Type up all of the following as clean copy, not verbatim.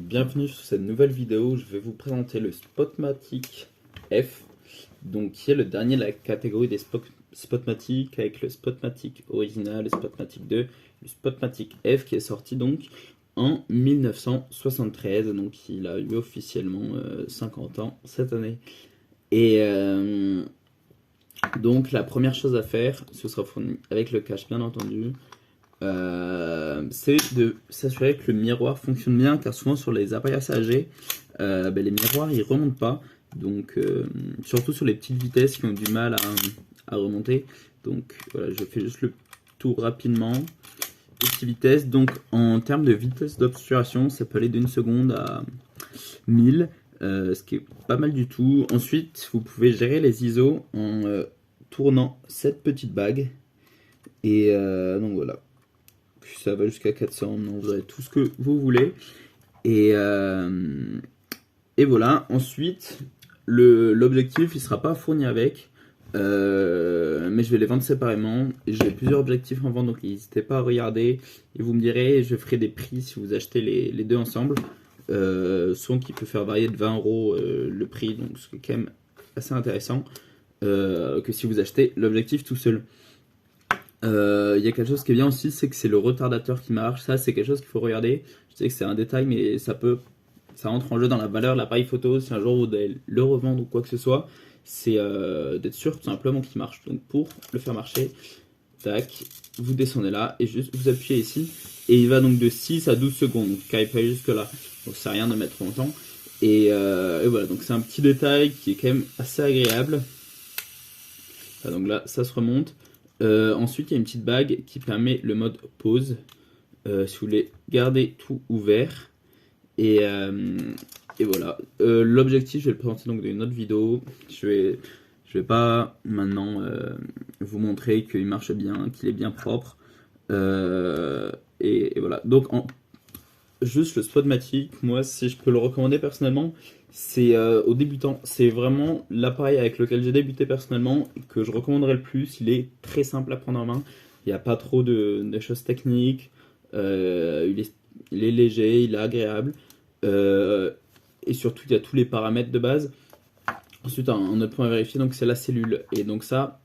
bienvenue sur cette nouvelle vidéo. Je vais vous présenter le Spotmatic F, donc qui est le dernier de la catégorie des Spotmatic, avec le Spotmatic original, le Spotmatic 2, le Spotmatic F qui est sorti donc en 1973, donc il a eu officiellement 50 ans cette année. Et donc la première chose à faire, ce sera fourni avec le cache bien entendu. C'est de s'assurer que le miroir fonctionne bien, car souvent sur les appareils assez âgés, les miroirs ils remontent pas, donc surtout sur les petites vitesses qui ont du mal à remonter. Donc voilà, je fais juste le tour rapidement. Petites vitesses, donc en termes de vitesse d'obturation, ça peut aller d'une seconde à 1000, ce qui est pas mal du tout. Ensuite, vous pouvez gérer les ISO en tournant cette petite bague, et donc voilà. Ça va jusqu'à 400, non, vous avez tout ce que vous voulez. Et voilà, ensuite, l'objectif, il sera pas fourni avec, mais je vais les vendre séparément. J'ai plusieurs objectifs en vente, donc n'hésitez pas à regarder. Et vous me direz, je ferai des prix si vous achetez les deux ensemble. Souvent qui peut faire varier de 20 € le prix, donc ce qui est quand même assez intéressant, que si vous achetez l'objectif tout seul. Il y a quelque chose qui est bien aussi, c'est que c'est le retardateur qui marche. Ça, c'est quelque chose qu'il faut regarder. Je sais que c'est un détail, mais ça entre en jeu dans la valeur de l'appareil photo. Si un jour vous devez le revendre ou quoi que ce soit, c'est d'être sûr tout simplement qu'il marche. Donc pour le faire marcher, tac, vous descendez là et juste vous appuyez ici, et il va donc de 6 à 12 secondes, donc car il peut aller jusque là, donc ça sert à rien de mettre longtemps. Et voilà, donc c'est un petit détail qui est quand même assez agréable. Donc là, ça se remonte. Ensuite, il y a une petite bague qui permet le mode pause, si vous voulez garder tout ouvert. Et voilà. L'objectif, je vais le présenter donc dans une autre vidéo. Je vais pas maintenant vous montrer qu'il marche bien, qu'il est bien propre. Et voilà. Donc, juste le Spotmatic, moi, si je peux le recommander personnellement, c'est aux débutants. C'est vraiment l'appareil avec lequel j'ai débuté personnellement, que je recommanderais le plus. Il est très simple à prendre en main. Il n'y a pas trop de choses techniques. Il est léger, il est agréable. Et surtout, il y a tous les paramètres de base. Ensuite, un autre point à vérifier, donc c'est la cellule. Et donc ça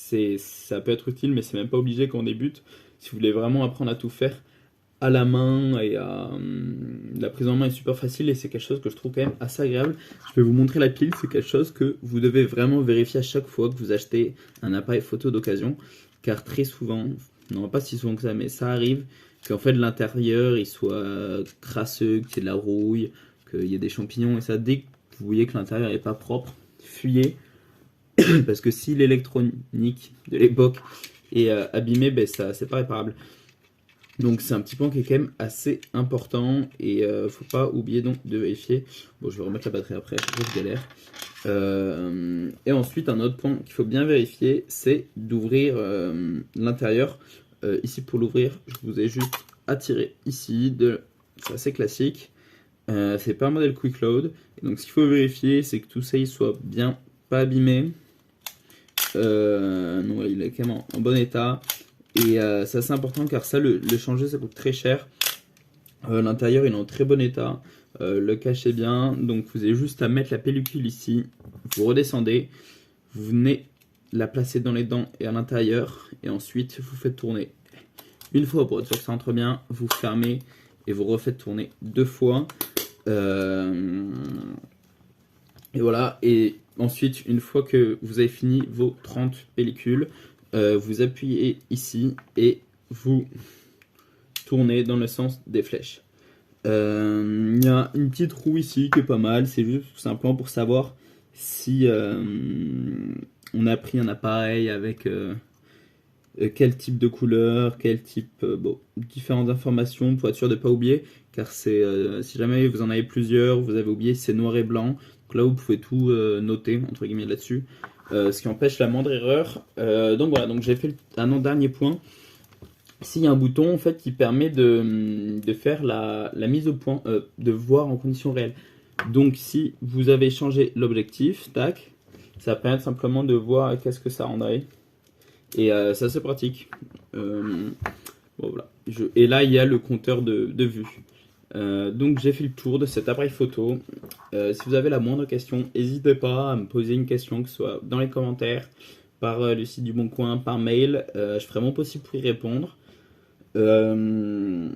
peut être utile, mais c'est même pas obligé quand on débute. Si vous voulez vraiment apprendre à tout faire à la main, et la prise en main est super facile, et c'est quelque chose que je trouve quand même assez agréable. Je vais vous montrer la pile, c'est quelque chose que vous devez vraiment vérifier à chaque fois que vous achetez un appareil photo d'occasion, car très souvent, non pas si souvent que ça, mais ça arrive qu'en fait l'intérieur il soit crasseux, qu'il y ait de la rouille, qu'il y ait des champignons, et ça, dès que vous voyez que l'intérieur n'est pas propre, fuyez, parce que si l'électronique de l'époque est abîmée, ça c'est pas réparable. Donc c'est un petit point qui est quand même assez important, et faut pas oublier donc de vérifier. Bon, je vais remettre la batterie après, je galère. Et ensuite, un autre point qu'il faut bien vérifier, c'est d'ouvrir l'intérieur. Ici, pour l'ouvrir, je vous ai juste à tirer ici, c'est assez classique. C'est pas un modèle Quick Load. Et donc ce qu'il faut vérifier, c'est que tout ça il soit bien pas abîmé. Non, il est quand même en bon état. Et c'est assez important, car ça, le changer, ça coûte très cher. L'intérieur il est en très bon état, le cache est bien, donc vous avez juste à mettre la pellicule ici, vous redescendez, vous venez la placer dans les dents et à l'intérieur, et ensuite vous faites tourner une fois pour être sûr que ça entre bien, vous fermez et vous refaites tourner 2 fois. Et voilà, et ensuite, une fois que vous avez fini vos 30 pellicules, vous appuyez ici et vous tournez dans le sens des flèches. Il y a une petite roue ici qui est pas mal, c'est juste tout simplement pour savoir si on a pris un appareil avec quel type de couleur, quel type, différentes informations pour être sûr de ne pas oublier, car c'est si jamais vous en avez plusieurs, vous avez oublié, c'est noir et blanc, donc là vous pouvez tout noter entre guillemets là-dessus. Ce qui empêche la moindre erreur. Donc voilà, donc j'ai fait un dernier point. Ici il y a un bouton en fait qui permet de faire la mise au point, de voir en conditions réelles. Donc si vous avez changé l'objectif, tac, ça va permettre simplement de voir qu'est-ce que ça rendrait. Et c'est assez pratique. Bon, voilà. Et là il y a le compteur de vue. Donc j'ai fait le tour de cet appareil photo. Si vous avez la moindre question, n'hésitez pas à me poser une question, que ce soit dans les commentaires, par le site du Bon Coin, par mail. Je ferai mon possible pour y répondre. Euh,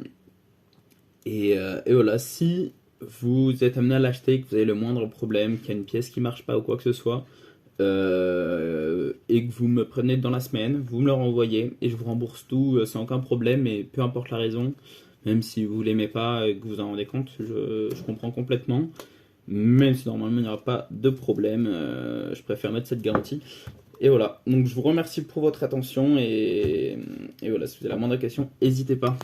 et voilà, si vous êtes amené à l'acheter, que vous avez le moindre problème, qu'il y a une pièce qui marche pas ou quoi que ce soit, et que vous me prenez dans la semaine, vous me le renvoyez et je vous rembourse tout sans aucun problème, et peu importe la raison, même si vous l'aimez pas et que vous en rendez compte, je comprends complètement. Même si normalement il n'y aura pas de problème, je préfère mettre cette garantie. Et voilà, donc je vous remercie pour votre attention et voilà, si vous avez la moindre question, n'hésitez pas.